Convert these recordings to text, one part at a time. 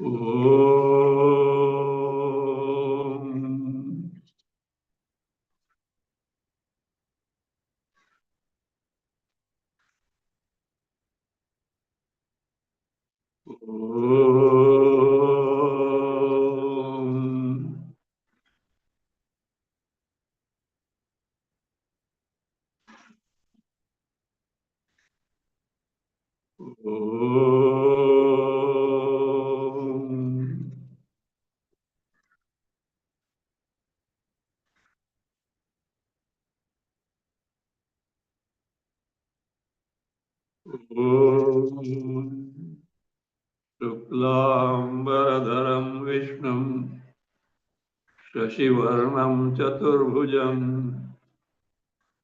Om. Om. Om. Om. Shuklambaradharam Vishnum Shashivarnam Chaturbhujam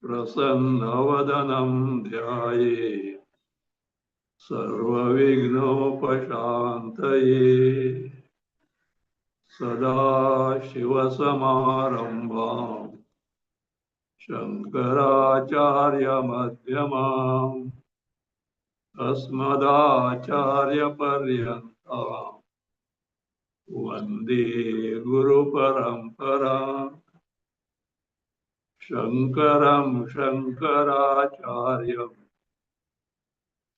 Prasannavadanam Dhyaye Sarvavighnopashantaye Sadashivasamarambham Shankaracharya-madhyamam Asmadacharya-paryantam Vande Guru-paramparam Shankaram Shankaracharyam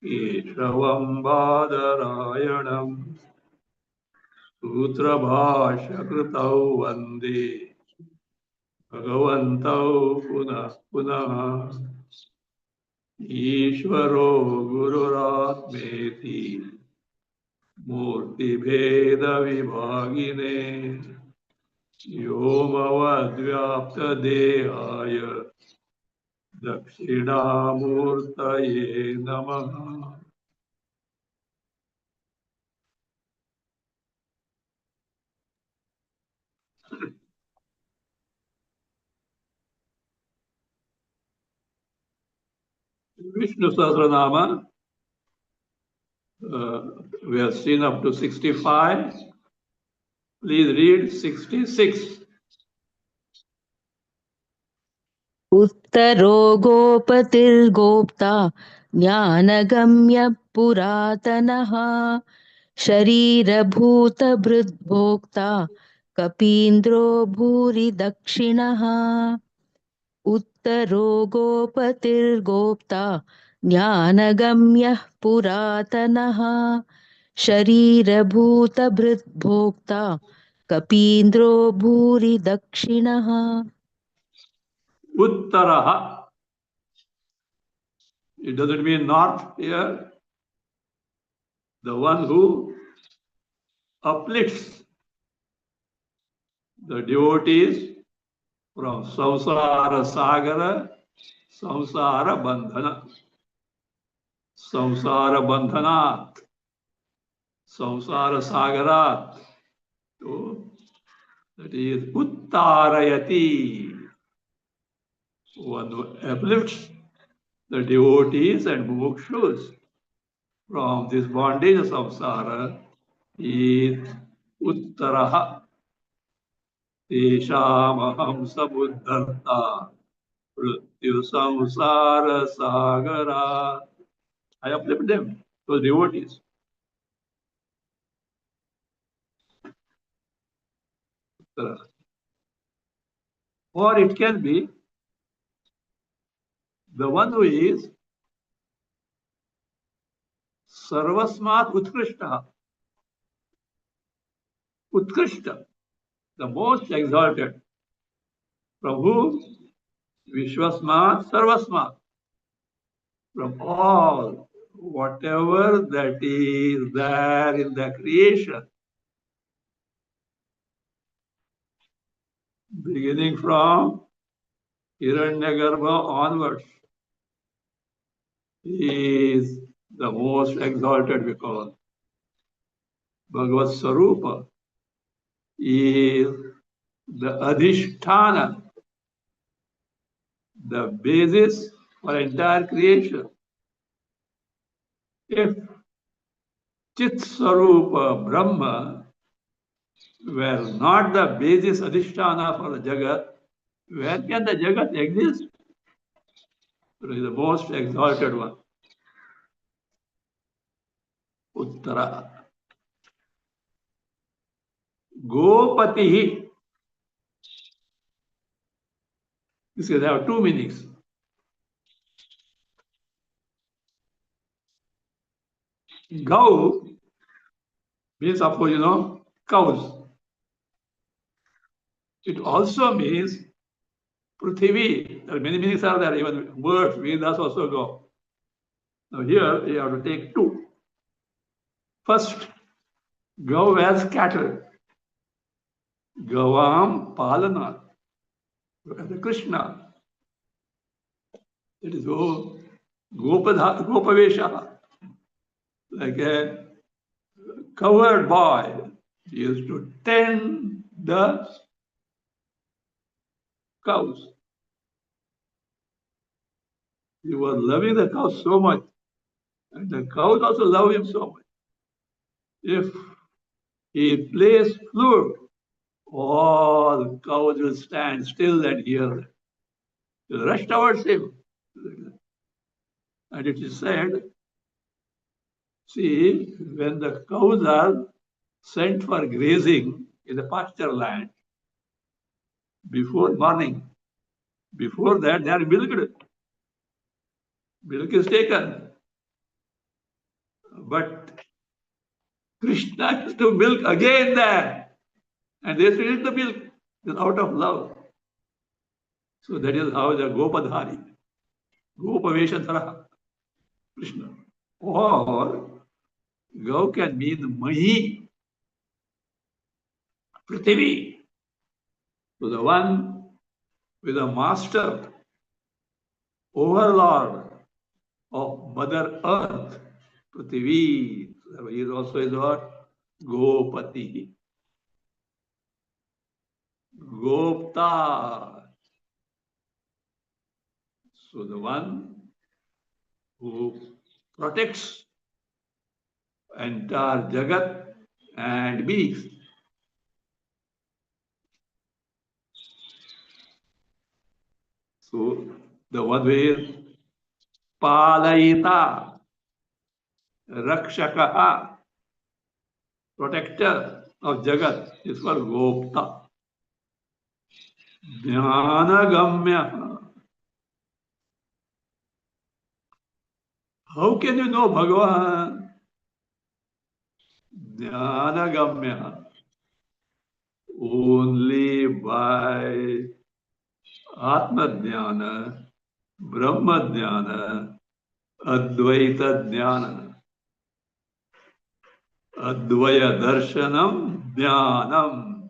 Keshavam Badarayanam Sutrabhashya-kritau Vande Bhagavantau Punah Punah Ishvaro Gururatmeti Murti Bheda Vibhagine Yomavadvyapta Dehaya Dakshinamurtaye Namaha. Vishnu Sahasranama, we have seen up to 65. Please read 66. उत्तरो गोपतिर्गोप्ता ज्ञानगम्य पुरातनः शरीरभूतभृद्भोक्ता कपीन्द्रो भूरि दक्षिणः उत्तरो गोपतिर्गोप्ता ज्ञानगम्यः पुरातनः शरीरभूतभृद्भोक्ता कपीन्द्रो भूरि दक्षिणः Uttaraha. It doesn't mean north here. The one who uplifts the devotees from samsara sagara, samsara bandhana, samsara bandhanat, samsara sagarat. So that is uttarayati. One who uplifts the devotees and mukshus from this bondage of samsara is uttaraha. Teshamaham sabuddharta mrityu samsara sagara. I uplift them, those devotees. Or it can be the one who is sarvasmat utkrishta. Utkrishta, the most exalted. From whom? Vishwasmat sarvasmat. From all, whatever that is there in the creation. Beginning from Hiranyagarbha onwards. He is the most exalted because Bhagavad Sarupa is the Adhisthana, the basis for entire creation. If Chit Sarupa Brahma were not the basis Adhisthana for the Jagat, where can the Jagat exist? It is the most exalted one. Uttara. Gopatihi. This can have two meanings. Gau means, of course, cows. It also means Prithvi. There are many meanings are there, even words, Vedas also go. Now here you have to take two. First, Gau as cattle. Gavam Palana. As a Krishna. It is Gopavesha. Like a covered boy. He used to tend the cows. He was loving the cows so much. And the cows also love him so much. If he plays flute, all cows will stand still and hear. They'll rush towards him. And it is said, see, when the cows are sent for grazing in the pasture land, before morning, before that they are milked. Milk is taken. But Krishna is to milk again there. And they drink the milk out of love. So that is how the Gopadhari, Gopaveshatara, Krishna. Or Gau can mean Mahi, Prithvi. So the one with a master, overlord of Mother Earth, Prithvi. He is also is what? Gopati. Gopta. So the one who protects entire Jagat and beings. So the one where Palayita, Rakshakaha, protector of Jagat is called Gopta. Jnanagamya. How can you know Bhagavan? Jnanagamya. Only by Atma Dhyana, Brahma Dhyana, Advaita Dhyana, Advaya Darshanam Dhyanam.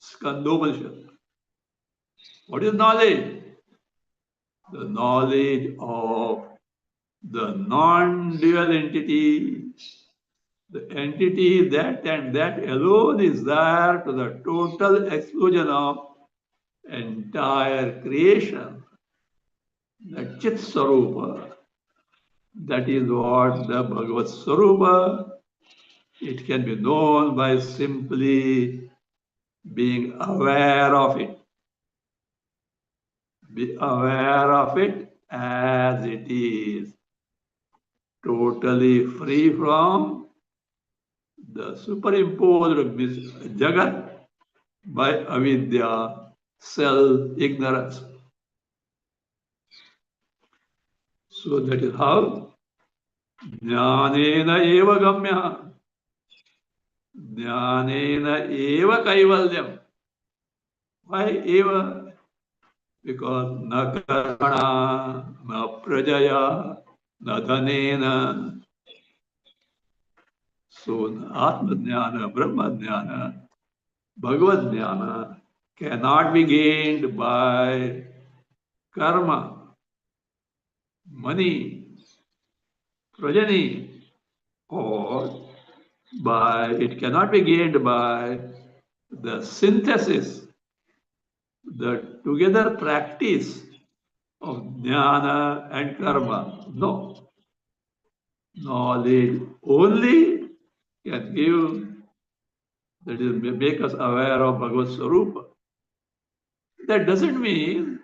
Skandopanishad. What is knowledge? The knowledge of the non-dual entity, the entity that and that alone is there to the total exclusion of entire creation. The Chit Sarupa, that is what the Bhagavad Sarupa. It can be known by simply being aware of it. Be aware of it as it is, totally free from the superimposed Jagat by avidya, self-ignorance. So that is how Jnanena eva gamya, Jnanena eva kaivalyam. Why eva? Because na karmana, na prajaya, na dhanena. So Atma Jnana, Brahma Jnana, Bhagavad Jnana cannot be gained by karma, money, progeny, or it cannot be gained by the synthesis, the together practice of jnana and karma. No. Knowledge only can give, that is, make us aware of Bhagavad Swarupa. That doesn't mean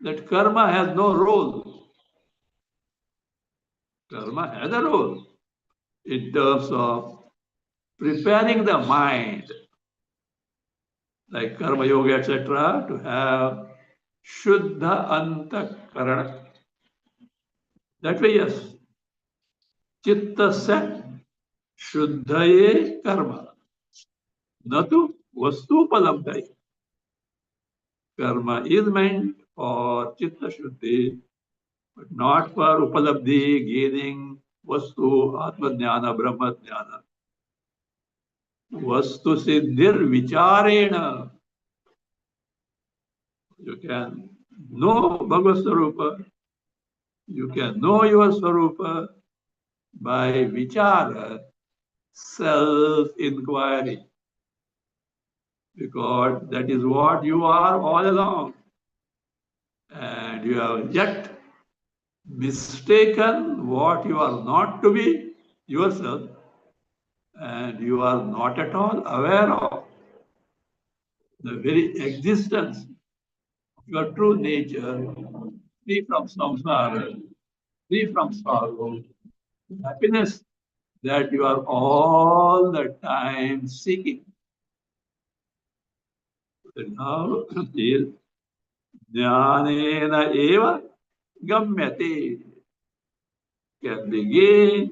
that karma has no role. Karma has a role in terms of preparing the mind like karma yoga, etc., to have Shuddha Antakarana. That way, yes, Chittasya Shuddhaye Karma, Natu Vastupalabdhaye. Karma is meant for Chitta Shuddhi, but not for Upalabdhi, gaining Vastu, Atma Jnana, Brahma Jnana. Vastu Siddhir Vicharena. You can know Bhagavad Swarupa, you can know your Swarupa by Vichara, self-inquiry, because that is what you are all along. And you have yet mistaken what you are not to be yourself, and you are not at all aware of the very existence of your true nature, free from samsara, free from sorrow, happiness that you are all the time seeking. Now is jnanena eva gamyate, can be gained,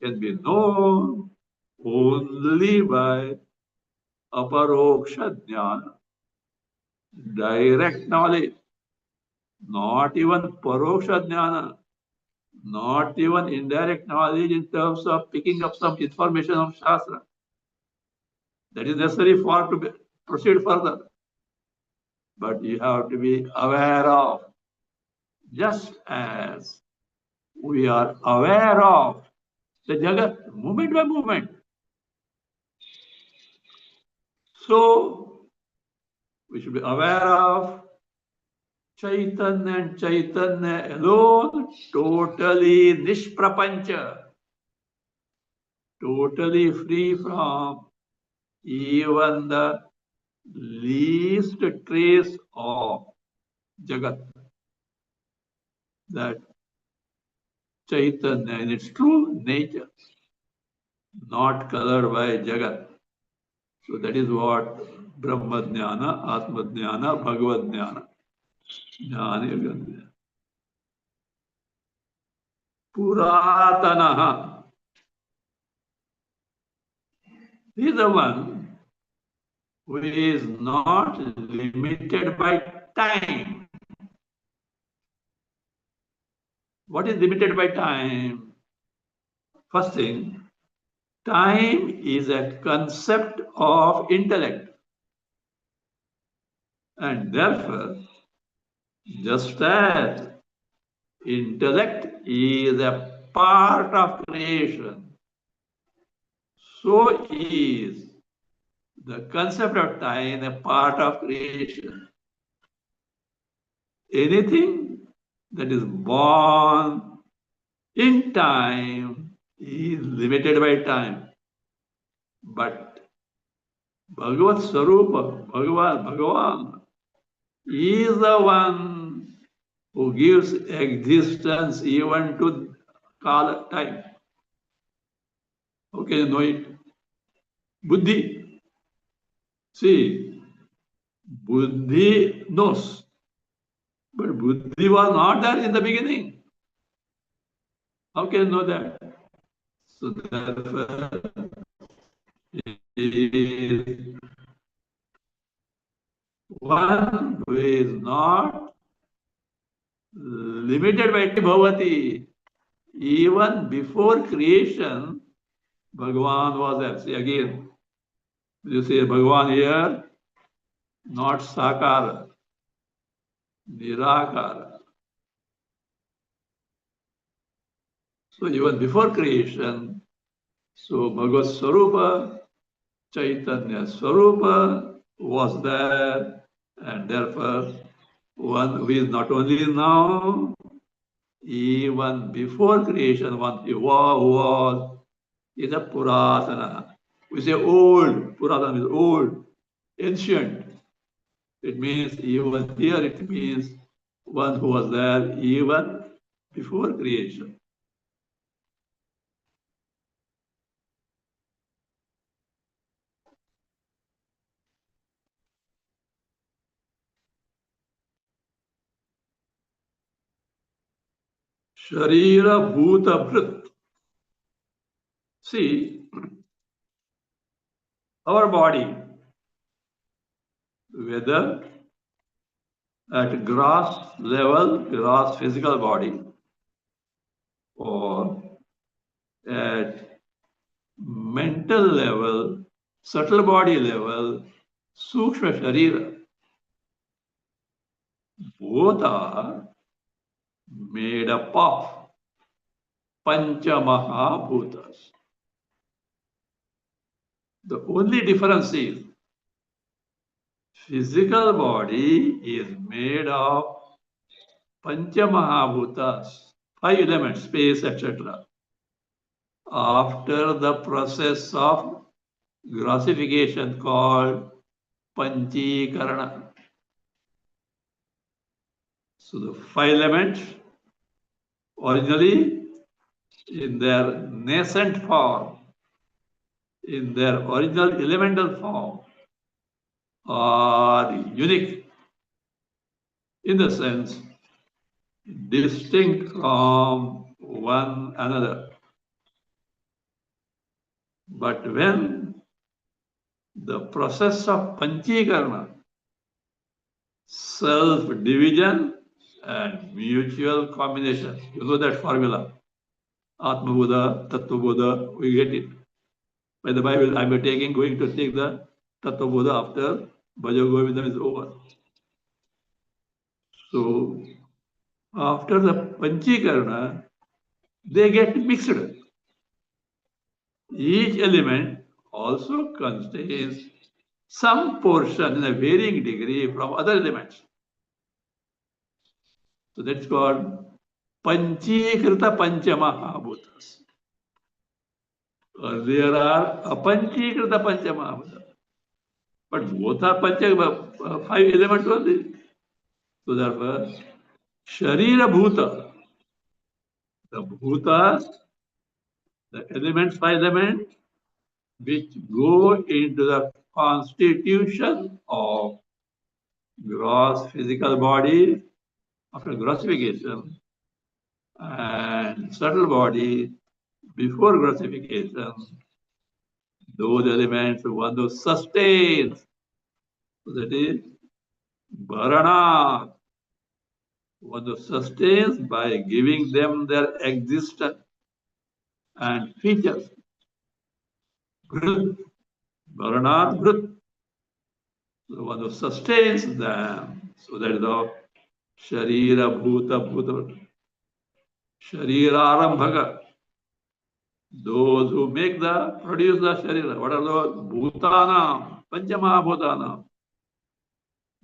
can be known only by aparoksha jnana, direct knowledge, not even paroksha jnana, not even indirect knowledge in terms of picking up some information of Shastra. That is necessary for to proceed further. But you have to be aware of, just as we are aware of the Jagat moment by moment. So we should be aware of Chaitanya and Chaitanya alone, totally nishprapancha, totally free from even the least trace of Jagat. That Chaitanya in its true nature, not colored by Jagat. So that is what Brahma Jnana, Atma Jnana, Bhagavad Jnana. Jnana Puratanaha. He is the one who is not limited by time. What is limited by time? First thing, time is a concept of intellect. And therefore, just as intellect is a part of creation, so is the concept of time a part of creation. Anything that is born in time is limited by time. But Bhagavad Swarupa, Bhagavan, is the one who gives existence even to Kala time. How can you know it? Buddhi. See, Buddhi knows. But Buddhi was not there in the beginning. How can you know that? So therefore, is one who is not limited by Bhavati. Even before creation, Bhagavan was there. See again, you say Bhagavan here, not Sakara, Nirakara. So even before creation, so Bhagavad Swarupa, Chaitanya Swarupa was there, and therefore one who is not only now, even before creation, one who was is a Puratana. We say old, Puratana is old, ancient. It means even here it means one who was there even before creation. Sharira Bhuta Bhrit. See, our body, whether at gross level, gross physical body, or at mental level, subtle body level, Sukshma Sharira, both are made up of Pancha Mahabhutas. The only difference is physical body is made of Pancha Mahabhutas, 5 elements, space, etc. After the process of grossification called Panchikarana. So the 5 elements originally in their nascent form, in their original elemental form, are unique in the sense distinct from one another. But when the process of Panchikarana, self-division and mutual combination, you know that formula, Atma Buddha, Tattva Buddha, we get it. By the Bible, I'm going to take the Tattva Buddha after Bhaja Govindam is over. So, after the Panchikarana, they get mixed. Each element also contains some portion in a varying degree from other elements. So that's called Panchikrita Panchamahabhutas. There are Apanchikrita Panchamahabhutas. But both are 5 elements only. So therefore, Sharira Bhuta, the Bhutas, the elements, 5 elements, which go into the constitution of gross physical body after grossification and subtle body before grossification, those elements one who sustains. So that is Bharana, one who sustains by giving them their existence and features. Bhrit, Bharanat Bhrit, the one who sustains them. So that is the Sharira Bhuta Bhuta, Sharirarambhaka. Those who produce the Sharira. What are those? Bhutanam, Panchamahabhutanam.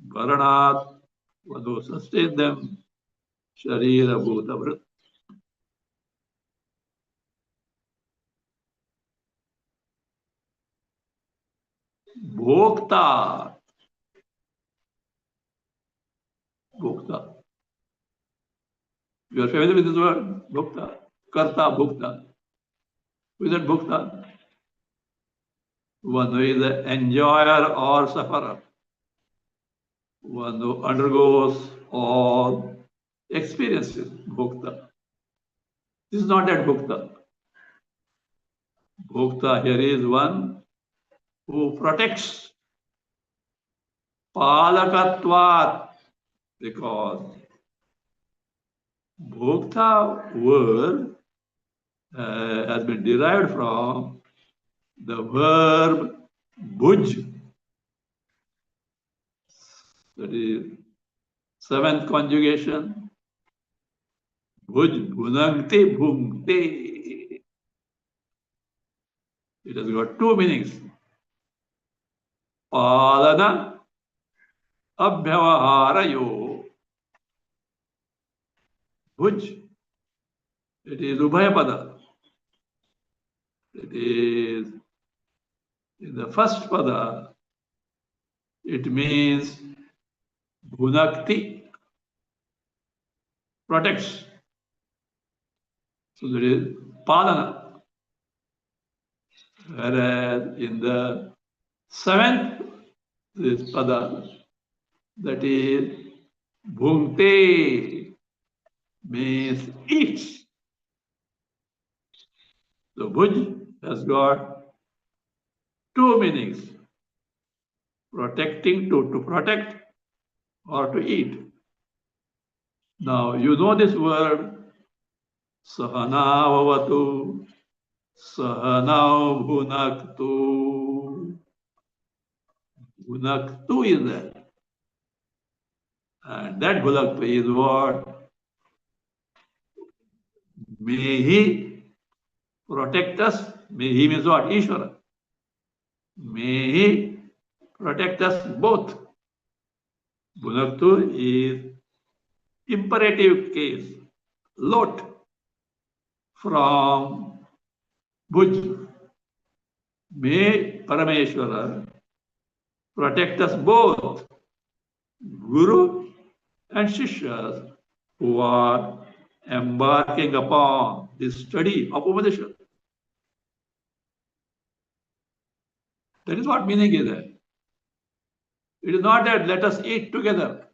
Varanat, one who sustains them, Sharira Bhuta Bhrit. Bhokta. Bhokta. You are familiar with this word? Bhokta. Karta Bhokta. Who is that Bhokta? One who is the enjoyer or sufferer. One who undergoes all experiences. Bhokta. This is not that Bhokta. Bhokta here is one who protects. Palakatvat. Because Bhokta word has been derived from the verb bhuj. That is 7th conjugation. Bhuj, bhunangte, bhungte. It has got 2 meanings. Palana, abhyavaharayo. Bhuj, it is ubhayapada. It is in the first pada, it means bhunakti, protects. So that is palana. Whereas in the 7th this pada, that is bhungte, means eats. So Bhuj has got two meanings: protecting, to protect, or to eat. Now you know this word Sahana Vavatu, Sahanau Bhunaktu. Bhunaktu is there. And that Bhunaktu is what? May he protect us. May he means what? Ishvara. May he protect us both. Bhunaktu is imperative case. Lot from Bhuj. May Parameshwara protect us both, Guru and Shishyas, who are embarking upon the study of Upanishad. That is what meaning is there. It is not that let us eat together.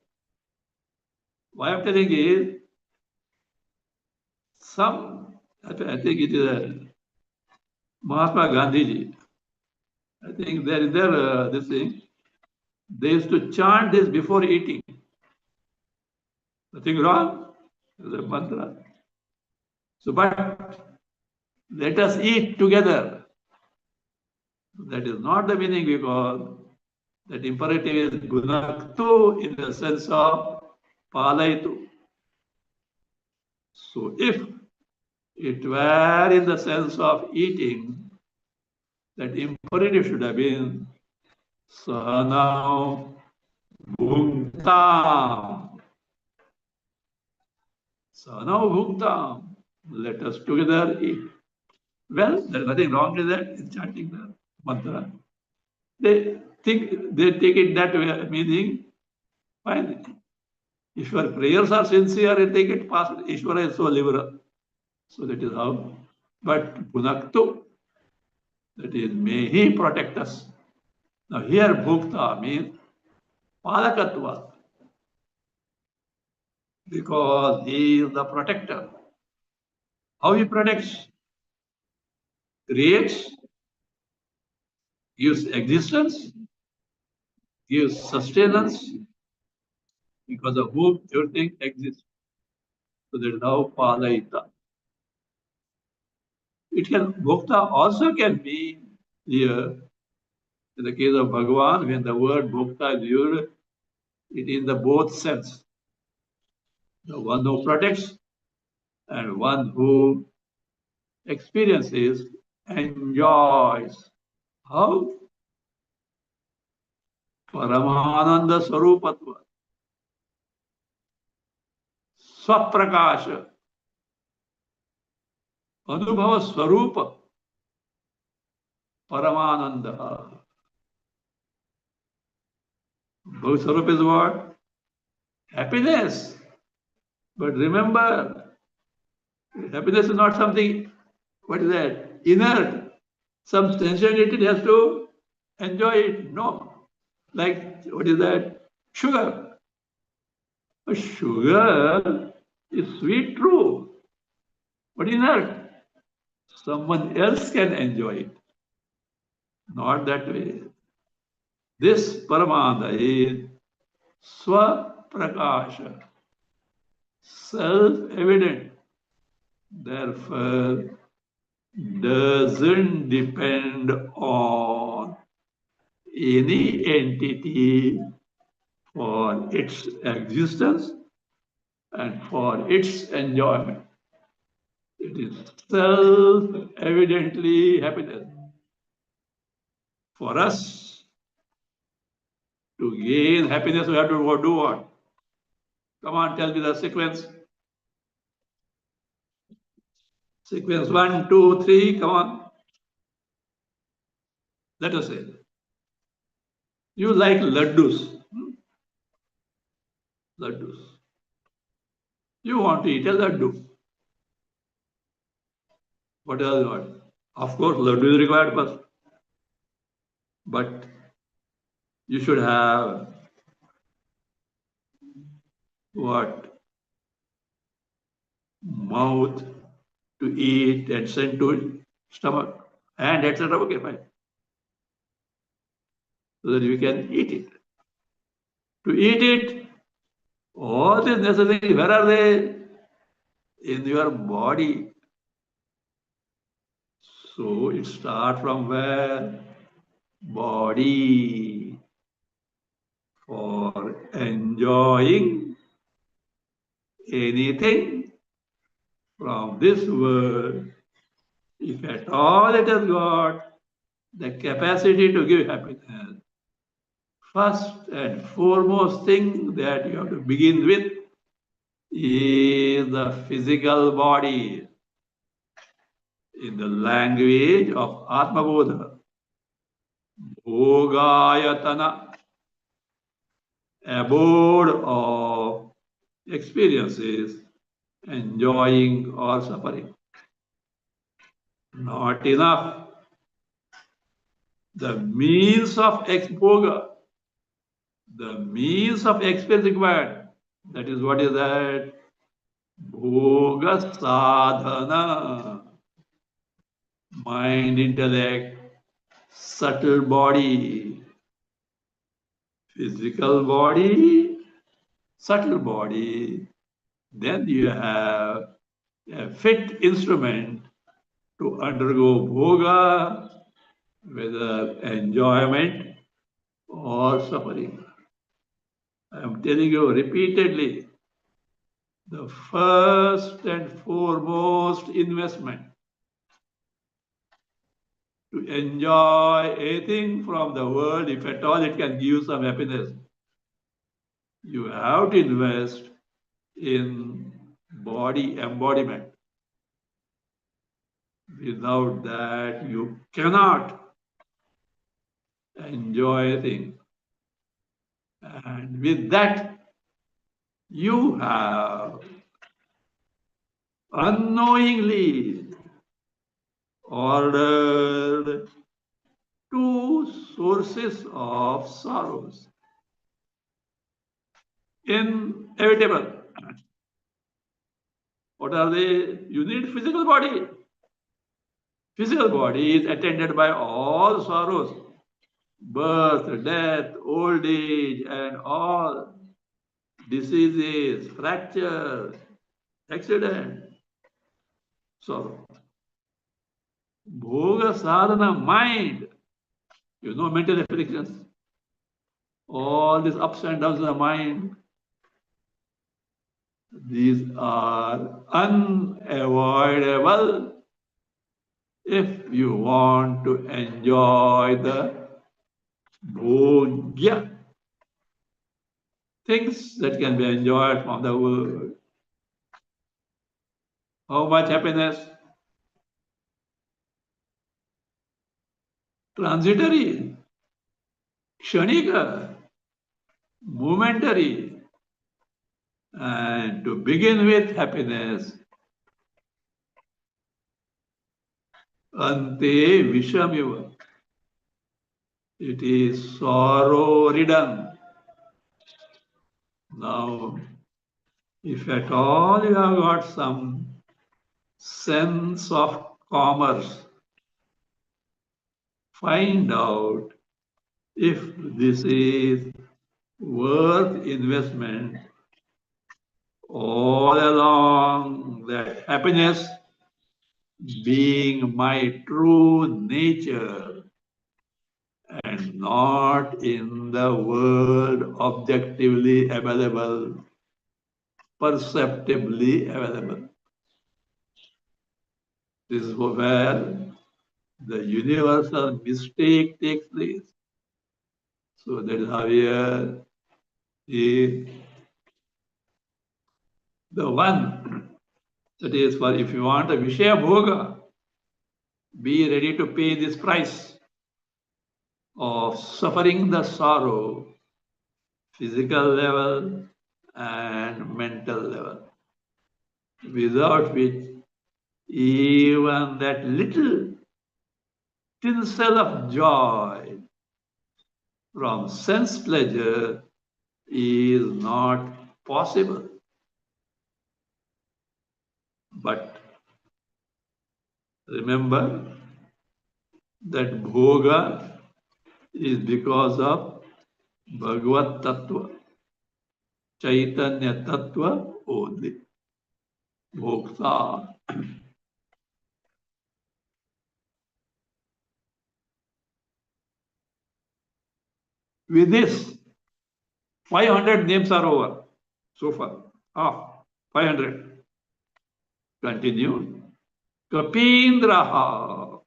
Why I'm telling is I think it is Mahatma Gandhi ji. I think there is this thing. They used to chant this before eating. Nothing wrong. It's a mantra. So, but let us eat together. That is not the meaning, because that imperative is gunaktu in the sense of palaitu. So if it were in the sense of eating, that imperative should have been sahanau bhuktam. Sahanau bhuktam. Let us together eat. Well, there is nothing wrong with that in chanting the mantra. They take it that way, meaning, fine. If your prayers are sincere and they get passed, Ishvara is so liberal. So that is how. But Bhunaktu, that is, may he protect us. Now here Bhukta means Palakatva, because he is the protector. How he protects? Creates, gives existence, gives sustenance, because of whom everything exists. So that is how Palaita. It can, Bhukta also can be here, in the case of Bhagavan, when the word Bhukta is used, it is in the both sense. The one who protects and one who experiences, enjoys. How? Paramananda Swarupatva. Swaprakasha. Anubhava Swarupa. Paramananda. Bhava is what? Happiness. But remember, happiness is not something, what is that? Inert. Some sensitivity has to enjoy it. No. Like, what is that? Sugar. Sugar is sweet, true, but inert. Someone else can enjoy it. Not that way. This Paramananda is Swaprakasha, self-evident. Therefore, doesn't depend on any entity for its existence and for its enjoyment. It is self-evidently happiness. For us to gain happiness, we have to do what? Come on, tell me the sequence. Sequence 1, 2, 3, come on. Let us say, you like laddus. Laddus. You want to eat a laddu. What else you want? Of course, laddu is required first. But you should have what? mouth to eat and send to stomach, and etc. Okay, fine. So that you can eat it. To eat it, all these necessities, where are they? In your body. So it starts from where? Body. For enjoying anything from this world, if at all it has got the capacity to give happiness, first and foremost thing that you have to begin with is the physical body. In the language of Atma Bodha, Bhogayatana, abode of experiences, enjoying or suffering. Not enough. The means of bhoga, the means of experience required, that is what is that? Bhoga sadhana. Mind, intellect, subtle body, physical body, subtle body. Then you have a fit instrument to undergo bhoga, whether enjoyment or suffering. I am telling you repeatedly, the first and foremost investment to enjoy anything from the world, if at all it can give you some happiness, you have to invest in body embodiment. Without that, you cannot enjoy anything. And with that, you have unknowingly ordered two sources of sorrows. Inevitable. What are they? You need physical body. Physical body is attended by all sorrows, birth, death, old age, and all diseases, fractures, accident, sorrow. Bhoga sadhana, mind, mental afflictions, all these ups and downs of the mind, these are unavoidable if you want to enjoy the bhogya, things that can be enjoyed from the world. How much happiness? Transitory, kshanika, momentary. And to begin with, happiness. Ante vishamiva. It is sorrow ridden. Now, if at all you have got some sense of commerce, find out if this is worth investment all along, that happiness being my true nature and not in the world objectively available, perceptibly available. This is where the universal mistake takes place. So that is how here is the one that is for if you want a Vishaya Bhoga, be ready to pay this price of suffering the sorrow, physical level and mental level, without which even that little tinsel of joy from sense pleasure is not possible. But remember that bhoga is because of Bhagavad Tattva, Chaitanya Tattva only. Bhokta. With this, 500 names are over so far. 500. Continue. Kapindraha.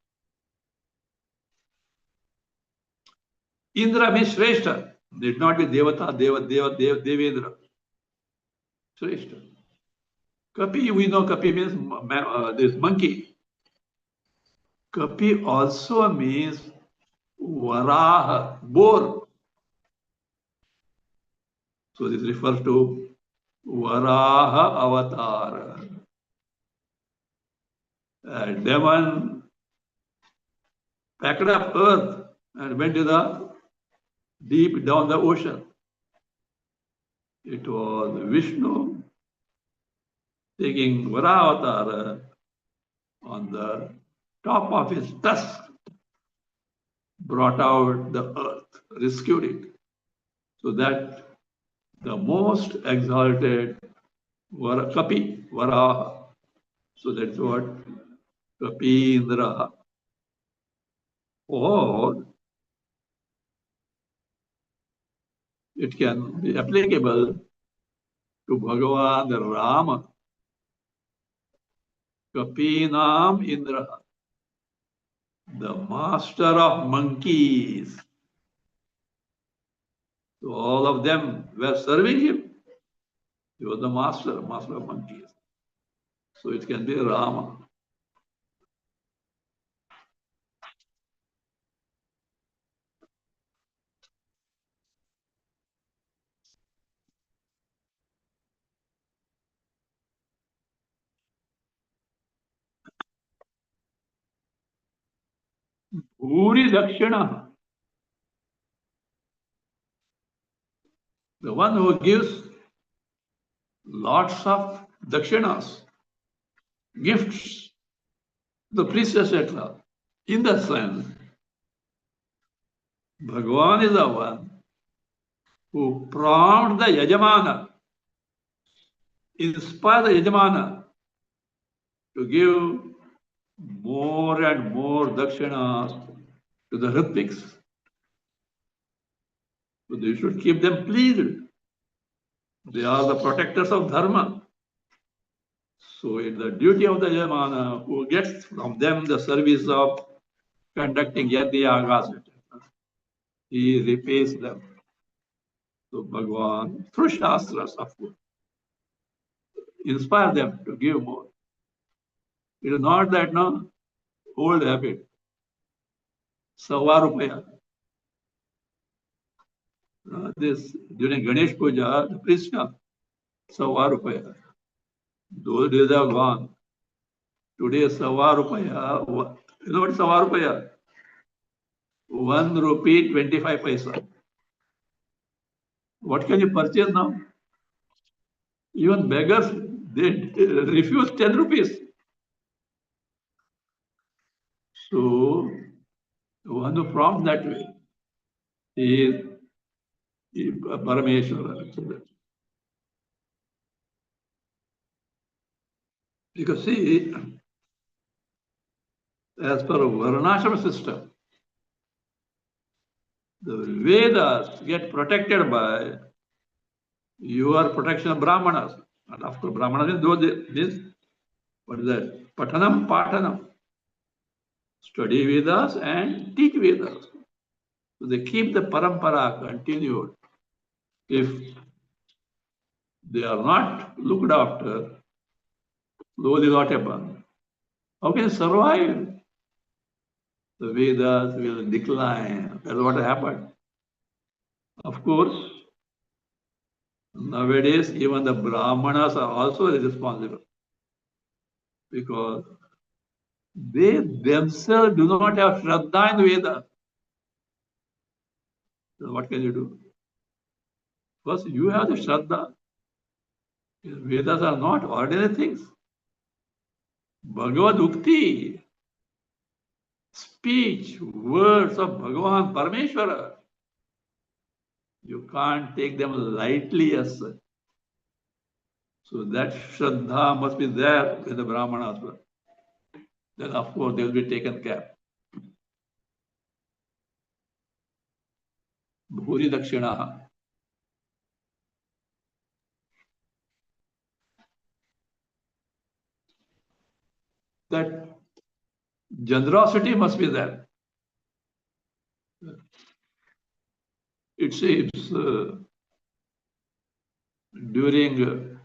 Indra means Shrestha. Need not be Devata, Devendra. Shrestha. Kapi, we know Kapi means this monkey. Kapi also means Varaha, boar. So this refers to Varaha avatar. Demon packed up earth and went to the deep down the ocean. It was Vishnu taking Varaha avatar on the top of his tusk, brought out the earth, rescued it. So that the most exalted Kapi, Varaha. So that's what Kapindra. Or it can be applicable to Bhagavan Rama. Kapinam Indra, the master of monkeys. So all of them were serving him. He was the master of monkeys. So it can be Rama. Puri Dakshina, the one who gives lots of dakshinas, gifts, the priests, etc. In that sense, Bhagavan is the one who prompts the Yajamana, inspire the Yajamana to give more and more dakshinas to the Ritviks. So they should keep them pleased. They are the protectors of Dharma. So it's the duty of the Yajamana who gets from them the service of conducting Yajna Yagas, etc. He repays them. So Bhagavan, through Shastras, of course, inspire them to give more. It is not that no old habit. Sawa Rupaya. This during Ganesh Puja, the priest come, Sawa Rupaya. Those days are gone. Today, Sawa Rupaya. You know what is Sawa Rupaya? 1 rupee 25 paisa. What can you purchase now? Even beggars, they refuse 10 rupees. So, one who prompts that way is Parameshwara. Because see, as per a Varnashram system, the Vedas get protected by your protection of Brahmanas. And of course, Brahmanas is this, what is that? Patanam, Patanam. Study Vedas and teach Vedas. So they keep the parampara continued. If they are not looked after, slowly what happens? How can you survive? The Vedas will decline. That's what happened. Of course, nowadays even the Brahmanas are also responsible because they themselves do not have Shraddha in Vedas. So what can you do? First, you have the Shraddha. Vedas are not ordinary things. Bhagavad Ukti, speech, words of Bhagavan Parameshwara. You can't take them lightly as such. So that Shraddha must be there in the Brahmanas. Then of course they will be taken care. Bhuri Dakshinaha. That generosity must be there. It seems during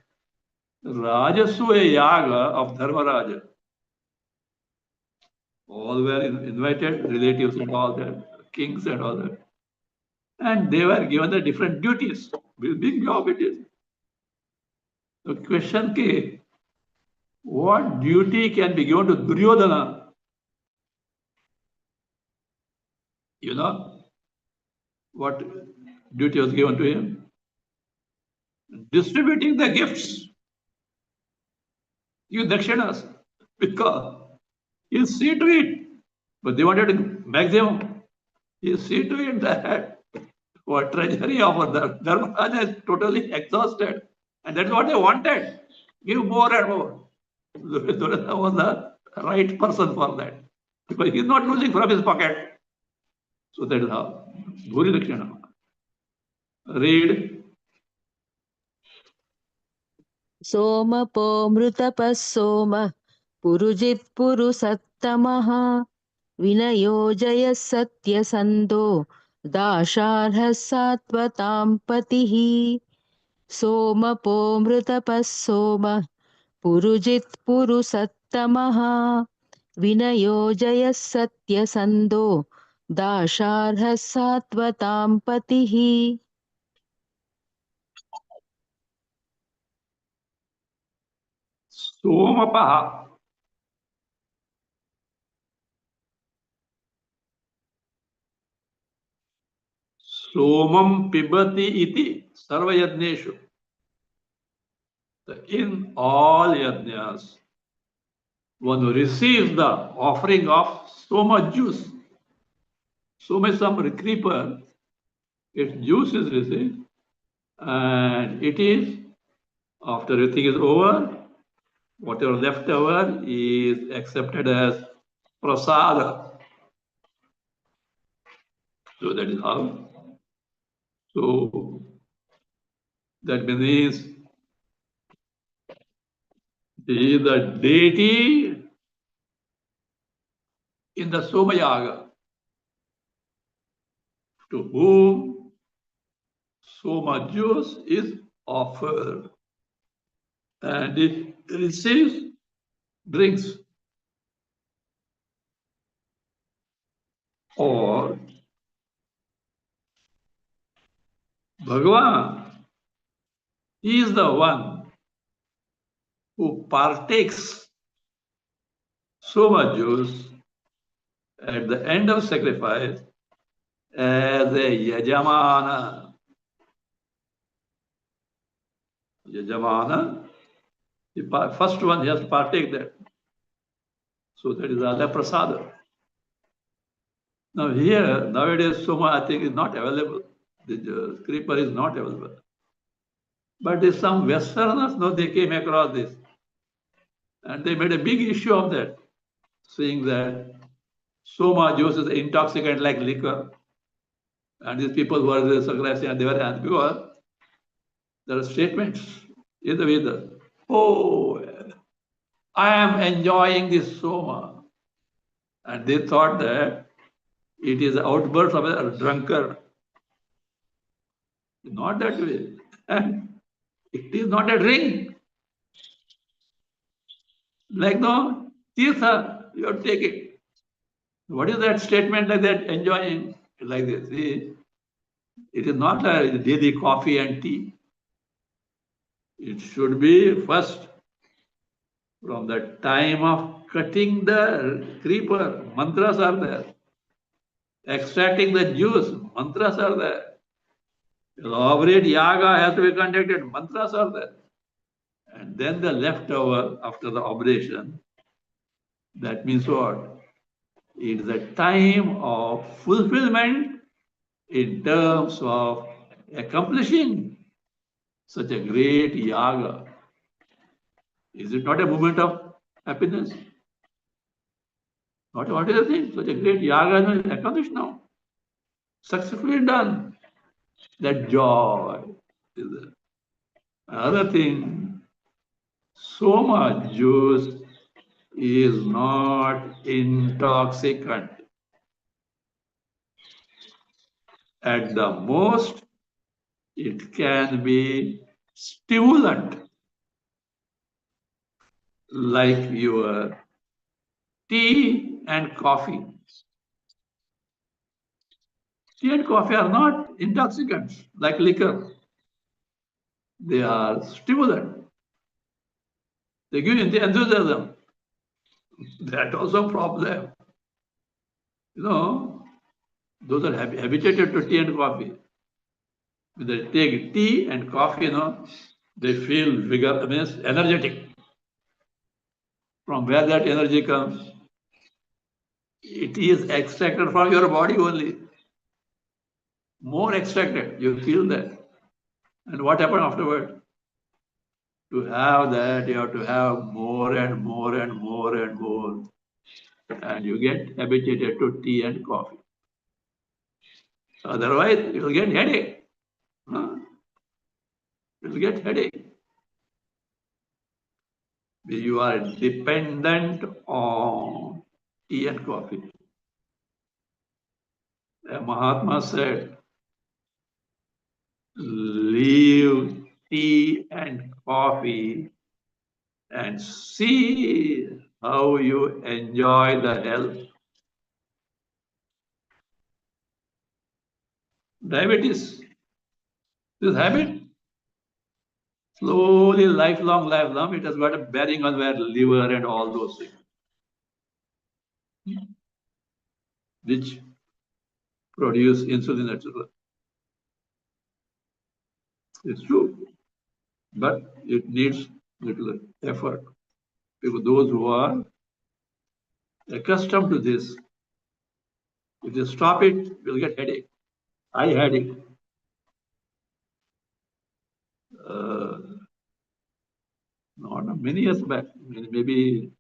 Rajasuya Yaga of Dharmaraja, all were invited, relatives and all that, kings and all that. And they were given the different duties. Big job it is. The question came, what duty can be given to Duryodhana? You know what duty was given to him? Distributing the gifts. Give dakshinas. Because he'll see to it. But they wanted to maximum. He'll see to it that what treasury of the Dharmaraja is totally exhausted. And that's what they wanted. Give more and more. Duryodhana was the right person for that. Because he's not losing from his pocket. So that is how. Bhuri Dakshina. Read. सोमपो मृतपः सोमः पुरुजित्पुरुसत्तमः विनयोजयः सत्यसन्धो दाशार्हः सात्वतां पतिः सोमपो मृतपः सोमः पुरुजित्पुरुसत्तमः विनयोजयः सत्यसन्धो दाशार्हः सात्वतां पतिः Somapaha. Somam pibati iti sarvayadneshu. In all yajnas, one who receives the offering of soma juice, soma is some creeper, its juice is received, and it is, after everything is over, whatever left over is accepted as prasada. So that is how. So that means the deity in the Somayaga to whom Soma juice is offered and it receives drinks or Bhagavan is the one who partakes Soma juice at the end of sacrifice as a Yajamana. Yajamana, the first one he has to partake that. So that is Radha Prasada. Now here, nowadays Soma I think is not available. The creeper is not available. But if some Westerners, no, they came across this. And they made a big issue of that, saying that Soma juice is intoxicant like liquor. And these people who are the Sagrasi and they were because there are statements in the Vedas. Oh, I am enjoying this Soma. And they thought that it is an outburst of a drunkard. Not that way. And it is not a drink. Like no, Tirtha, you have to take it. What is that statement like that? Enjoying like this. See, it is not a daily coffee and tea. It should be first from the time of cutting the creeper, mantras are there. Extracting the juice, mantras are there. Elaborate yaga has to be conducted, mantras are there. And then the leftover after the oblation That means what? It is a time of fulfillment in terms of accomplishing such a great yaga. Is it not a moment of happiness? What is the thing? Such a great yaga has been accomplished now. Successfully done. That joy is there. Another thing, so much juice is not intoxicant. At the most, it can be stimulant, like your tea and coffee. Tea and coffee are not intoxicants like liquor. They are stimulant. They give you the enthusiasm. That also a problem. You know, those are habituated to tea and coffee. When they take tea and coffee, they feel vigor, means energetic. From where that energy comes? It is extracted from your body only. More extracted, you feel that. And what happened afterward? To have that, you have to have more and more and more and more. And you get habituated to tea and coffee. Otherwise, you will get headache. Huh? You will get headache. You are dependent on tea and coffee. A Mahatma said, leave tea and coffee and see how you enjoy the health. Diabetes, this habit, slowly, lifelong, it has got a bearing on our liver and all those things, which produce insulin, etc. It's true, but it needs little effort. Because those who are accustomed to this, if you stop it, you'll get headache. I had it. Not many years back, maybe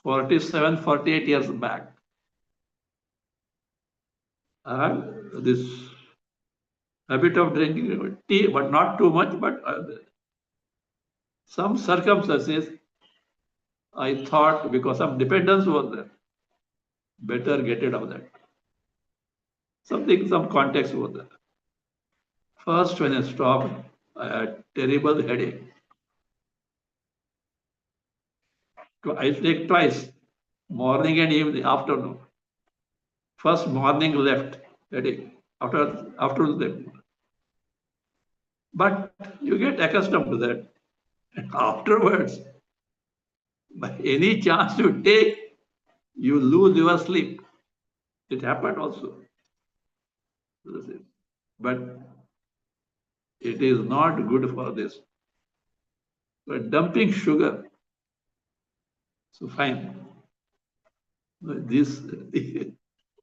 47, 48 years back. I had this habit of drinking tea, but not too much, but some circumstances, I thought because some dependence was there, better get rid of that. Some context was there. First, when I stopped, I had terrible headache. I take twice, morning and evening, afternoon. First morning left headache, afternoon left. But you get accustomed to that. And afterwards, by any chance you take, you lose your sleep. It happened also. But it is not good for this. But dumping sugar, so fine. This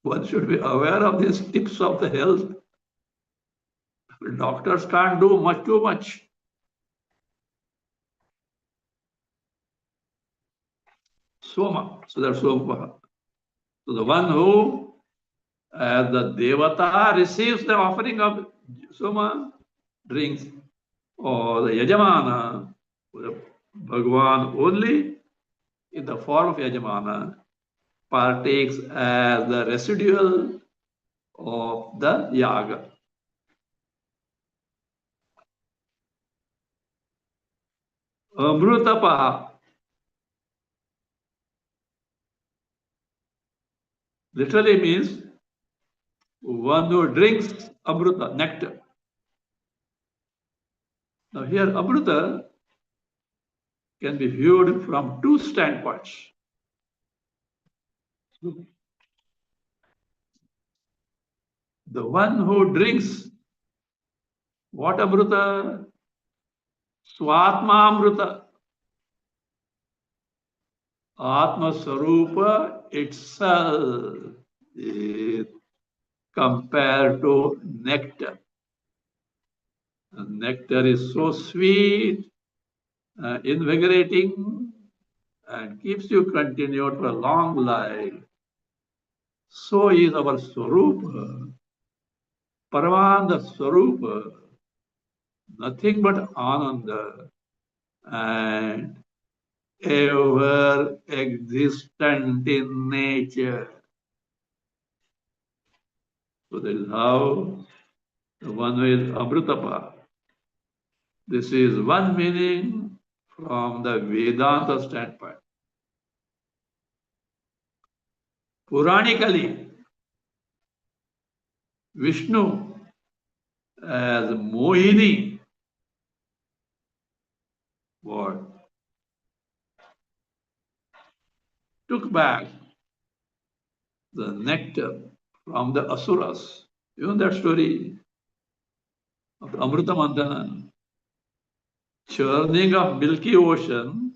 one should be aware of these tips of the health. Doctors can't do much too much. Soma, so that's Soma. So the one who, as the Devata, receives the offering of Soma, drinks, or the Yajamana, the Bhagwan only in the form of Yajamana, partakes as the residual of the yaga. Amrutapaha literally means one who drinks amruta, nectar. Now here amruta can be viewed from two standpoints. The one who drinks What Amrita? Swatma Amrita. Atma Swarupa itself is compared to nectar. And nectar is so sweet, invigorating, and keeps you continued for a long life. So is our Swarupa, Paramananda Swarupa, nothing but Ananda and ever existent in nature. So that is how the one who is Amritapa. This is one meaning from the Vedanta standpoint. Puranically, Vishnu as Mohini, what? Took back the nectar from the Asuras. You know that story of Amrita Mantana? Churning of Milky Ocean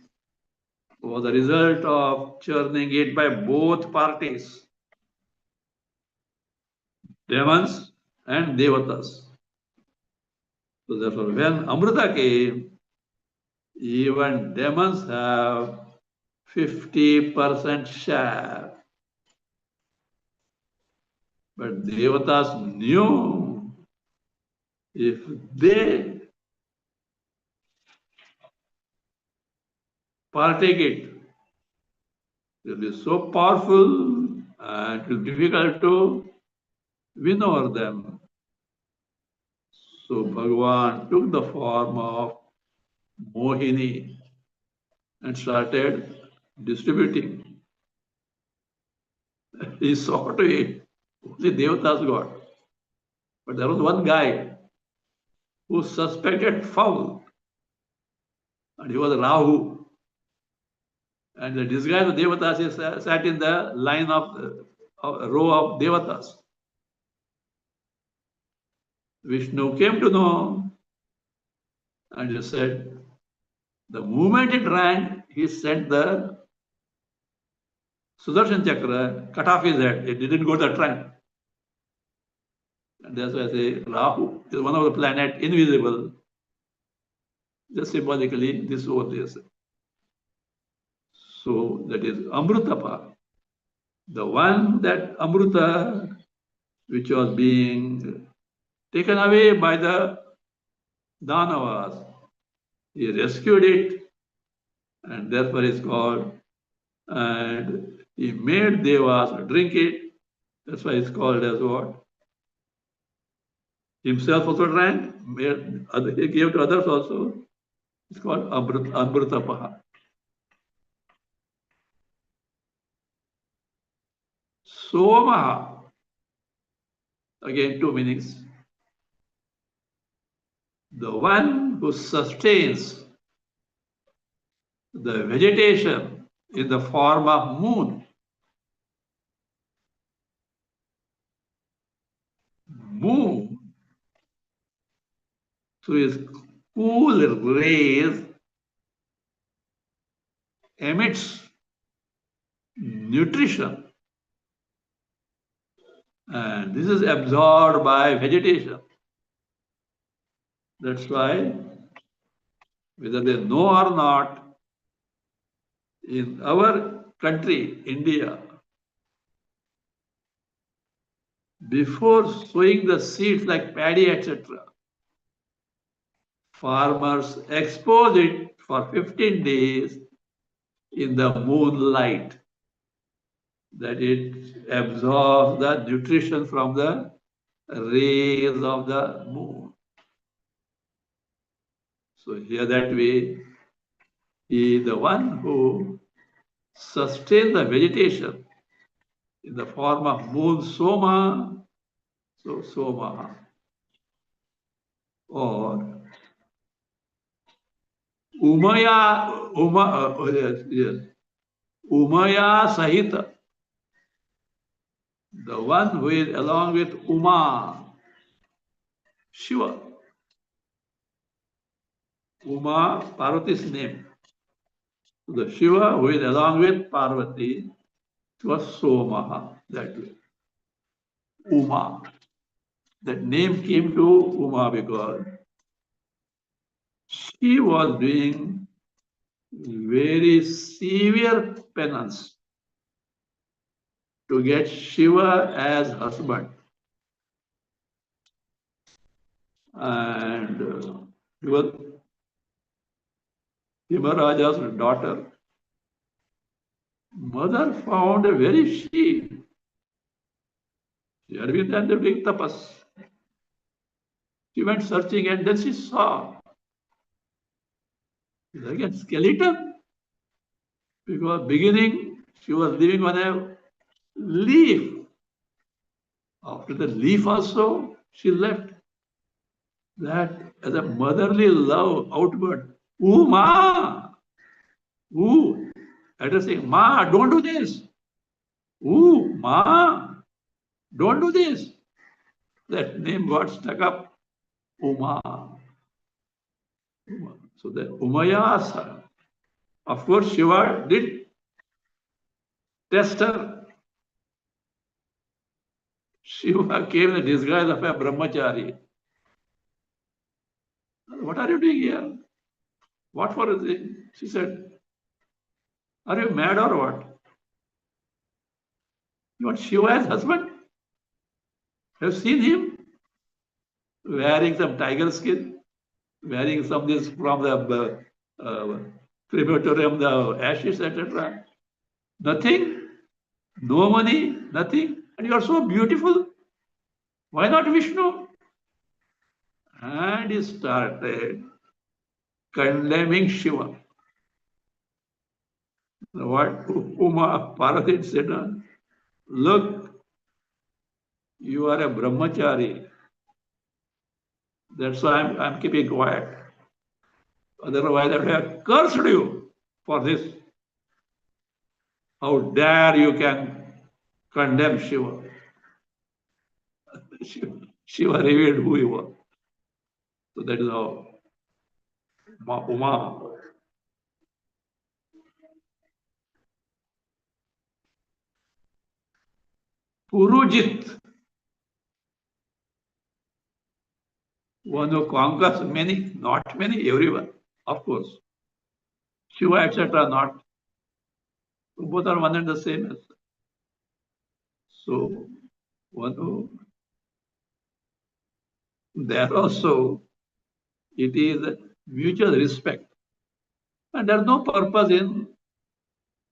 was the result of churning it by both parties, demons and devatas. So therefore, when Amrita came, even demons have 50% share. But devatas knew if they partake it, it will be so powerful and it will be difficult to win over them. So Bhagavan took the form of Mohini and started distributing. He saw to it, only Devatas got. But there was one guy who suspected foul, and he was Rahu. And the disguise of Devatas is sat in the line of row of Devatas. Vishnu came to know and he said, the moment it ran, he sent the Sudarshan Chakra, cut off his head. It didn't go to the trunk. And that's why I say Rahu is one of the planet invisible. Just symbolically, this or this. So that is Amrutapa. The one that Amruta, which was being taken away by the Danavas, he rescued it, and therefore is called, and he made Devas drink it. That's why it's called as what? Himself also drank, he gave to others also. It's called Amrutapaha. Somaha, again two meanings. The one who sustains the vegetation in the form of moon. Moon, through its cool rays, emits nutrition, and this is absorbed by vegetation. That's why, whether they know or not, in our country, India, before sowing the seeds like paddy, etc., farmers expose it for 15 days in the moonlight, that it absorbs the nutrition from the rays of the moon. So here that way, he is the one who sustains the vegetation in the form of moon soma, so soma, or yes, Umaya Sahita, the one who is along with Uma, Shiva. Uma, Parvati's name. The Shiva who is along with Parvati was Somaha, that way. Uma. That name came to Uma because she was doing very severe penance to get Shiva as husband. And he was Himaraja's daughter. Mother found a very sheep. She had been there doing tapas. She went searching and then she saw again skeleton. Because beginning she was living on a leaf. After the leaf also she left. That as a motherly love outward. Ooh, ma! Ooh! Addressing, ma, don't do this. Ooh, ma, don't do this. That name got stuck up. Uma. Uma. So the Umayasa. Of course, Shiva did test her. Shiva came in the disguise of a brahmachari. What are you doing here? What for? She said, are you mad or what? You want Shiva as husband? Have you seen him wearing some tiger skin, wearing some this from the crematorium, the ashes, etc. Nothing, no money, nothing, and you are so beautiful. Why not Vishnu? And he started condemning Shiva. What Uma Parvati said, look, you are a brahmachari. That's why I'm keeping quiet. Otherwise, I would have cursed you for this. How dare you can condemn Shiva? Shiva revealed who he was. So that is how Uma. Purujit, one who conquers many, not many, everyone, of course. Shiva, etc., not. Both are one and the same. So, one who, there also, it is mutual respect. And there's no purpose in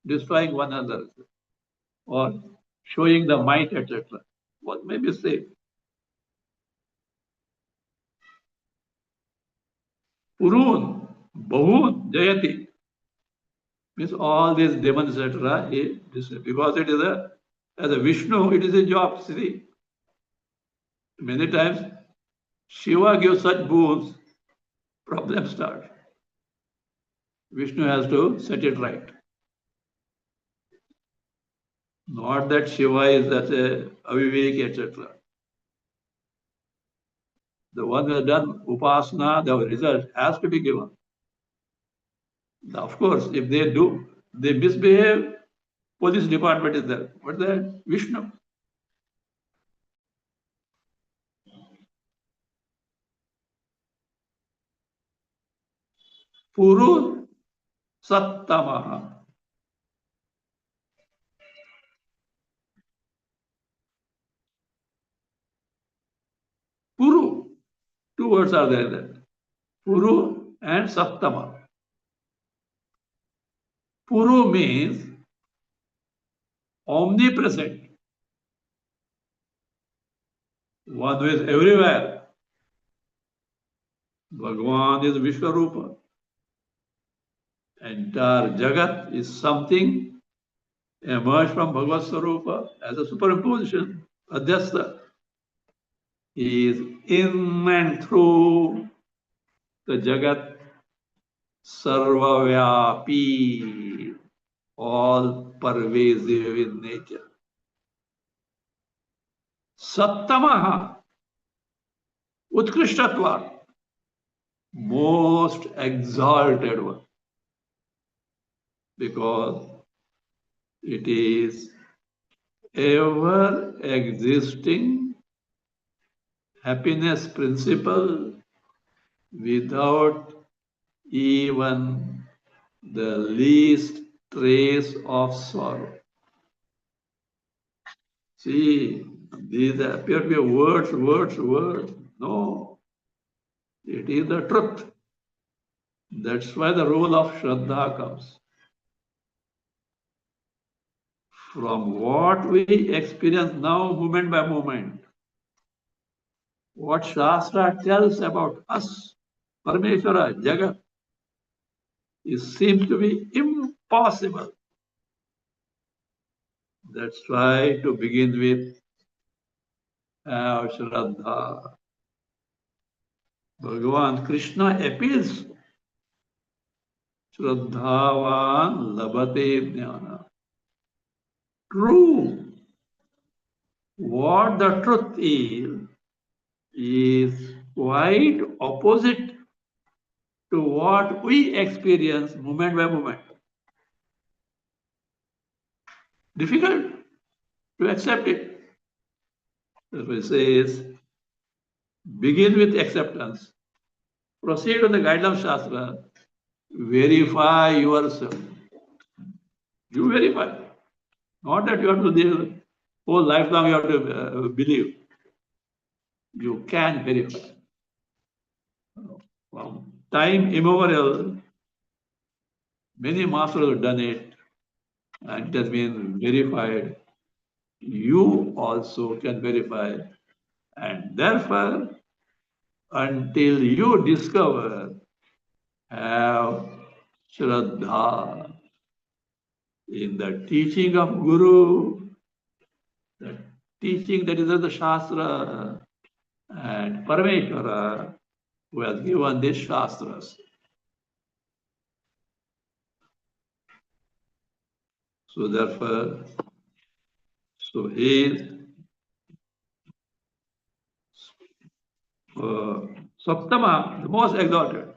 destroying one another or showing the might, etc. What may be said. Purun, Bahun, Jayati. Means all these demons, etc. Because it is as a Vishnu, it is a job. See, many times Shiva gives such boons, problems start. Vishnu has to set it right. Not that Shiva is as a avivek, etc. The one who has done upasana, the result has to be given. Of course, if they misbehave, police department is there. But that Vishnu. Puru Sattamaha. Puru. Two words are there. Puru and Sattama. Puru means omnipresent. One who is everywhere. Bhagavan is Vishwarupa. Entire Jagat is something emerged from Bhagavad Swarupa as a superimposition. Adhyastha. He is in and through the Jagat Sarvavyapi, all pervasive in nature. Sattamaha, Utkrishtatva. most exalted one, because it is ever existing happiness principle without even the least trace of sorrow. See, these appear to be words. No, it is the truth. That's why the role of Shraddha comes. From what we experience now, moment by moment, what Shastra tells about us, Parmeshwara, Jagat, it seems to be impossible. That's why to begin with, have Shraddha. Bhagavan Krishna appeals, Shraddhavan labate jnana. True. What the truth is quite opposite to what we experience moment by moment. Difficult to accept it. It says, begin with acceptance. Proceed on the guidelines of Shastra. Verify yourself. You verify. Not that you have to live whole lifelong you have to believe. You can verify. From time immemorial, many masters have done it, and it has been verified. You also can verify. And therefore, until you discover, have Shraddha in the teaching of Guru, the teaching that is of the Shastra, and Parameshwara, who has given these Shastras. So therefore, so he is Saptama, the most exalted.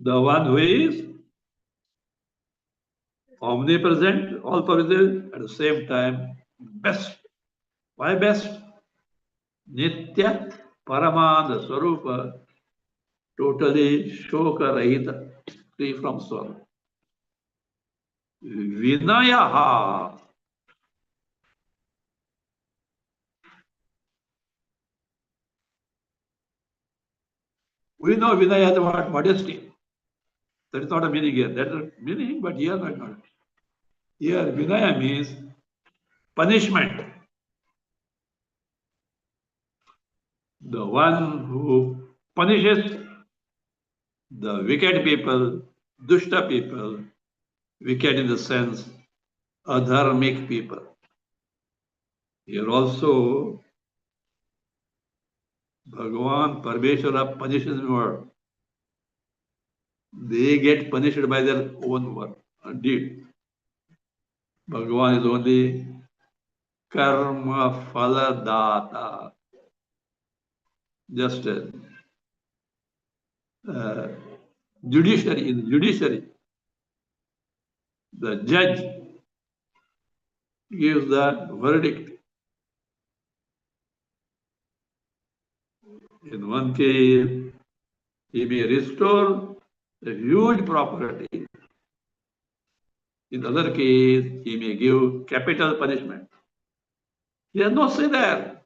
The one who is omnipresent, all pervasive, at the same time, best. Why best? Nitya Paramanda Swarupa, totally Shoka Rahita, free from sorrow. Vinayaha. We know Vinaya is what? Modesty. That is not a meaning here. That is a meaning, but here not. Here Vinaya means punishment. The one who punishes the wicked people, dushta people, wicked in the sense, adharmic people. Here also, Bhagavan, Parmeshwara punishes the world. They get punished by their own work, deed. Bhagavan is only karma phala data. Just judiciary, in judiciary, the judge gives the verdict. In one case, he may restore a huge property. In the other case, he may give capital punishment. He has no say there.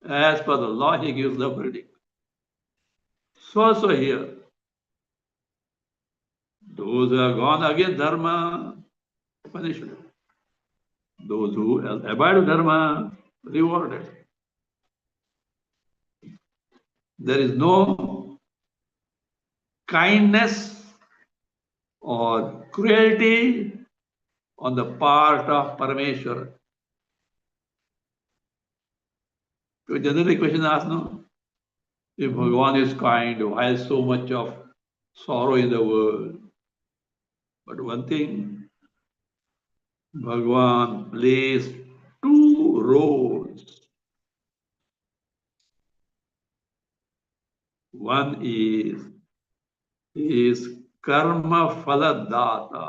As per the law, he gives the verdict. So also here, those who have gone against dharma, punishment. Those who abide dharma, rewarded. There is no kindness or cruelty on the part of Parameshwara. So generally question asked, no? If Bhagavan is kind, why so much of sorrow in the world? But one thing, Bhagavan plays two roles. One is karma phaladata.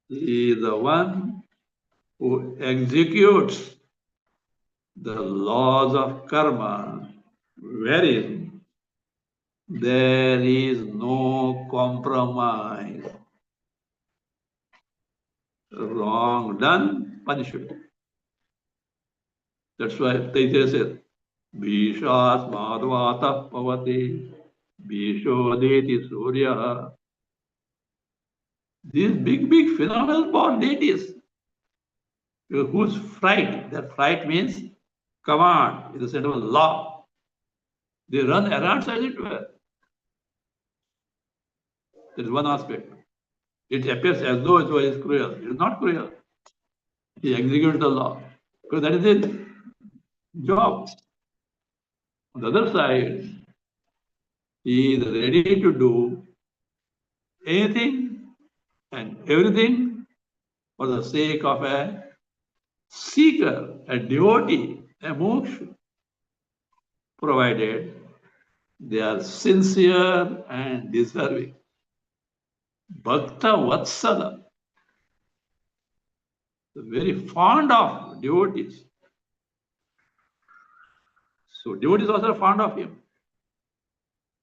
He is the one who executes the laws of karma, wherein there is no compromise. Wrong done, punishment. That's why Taitya says, Bhishas madhvata pavati, Bhishodeti surya. These big phenomenal born deities, whose fright, that fright means command, is a set of law. They run errands as it were. That is one aspect. It appears as though it was cruel. It is not cruel. He executes the law because that is his job. On the other side, he is ready to do anything and everything for the sake of a seeker, a devotee, a moksha, provided they are sincere and deserving. Bhakta Vatsala, very fond of devotees. So devotees also are fond of him.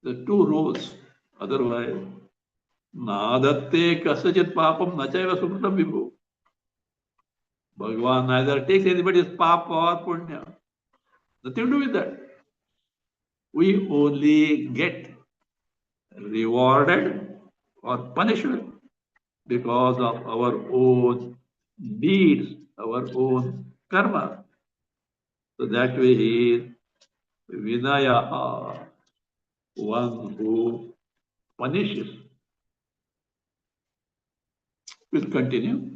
The two roles. Otherwise, Nadatte kasachit papam nachaiva sumritam vibhu. Bhagavan neither takes anybody's papa or punya. Nothing to do with that. We only get rewarded or punished because of our own deeds, our own karma. So that way he is Vinaya, one who punishes. We'll continue.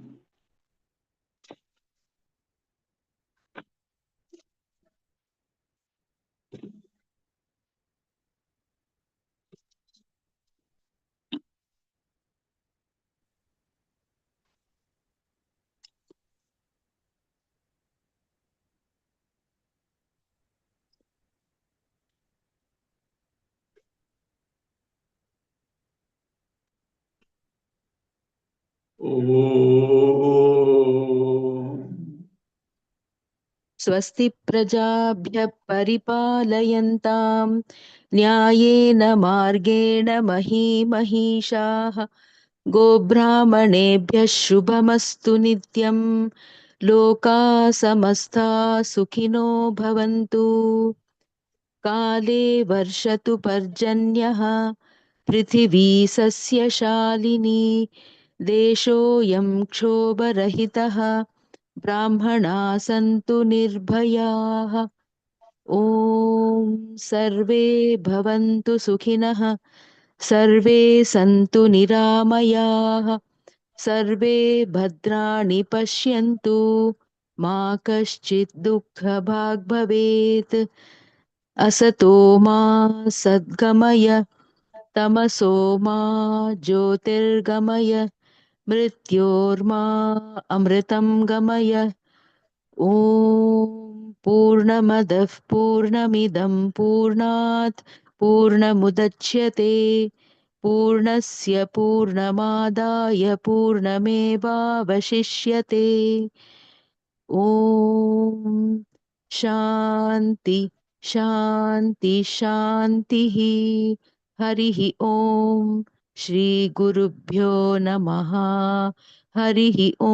स्वस्ति प्रजाभ्यः परिपालयन्तां न्यायेन मार्गेण महीमहीषाः गोब्राह्मणेभ्यः शुभमस्तु नित्यं लोकाः समस्ताः सुखिनो भवन्तु काले वर्षतु पर्जन्यः पृथिवी सस्यशालिनी देशोऽयं क्षोभरहितः ब्राह्मणाः सन्तु निर्भयाः ॐ सर्वे भवन्तु सुखिनः सर्वे सन्तु निरामयाः सर्वे भद्राणि पश्यन्तु मा कश्चित् दुःखभाग् भवेत् असतो मा सद्गमय तमसो मा ज्योतिर्गमय मृत्योर्मा अमृतं गमय ॐ पूर्णमदः पूर्णमिदं पूर्णात् पूर्णमुदच्यते पूर्णस्य पूर्णमादाय पूर्णमेवावशिष्यते ॐ शान्ति शान्ति शान्तिः हरिः ॐ श्रीगुरुभ्यो नमः हरिः ॐ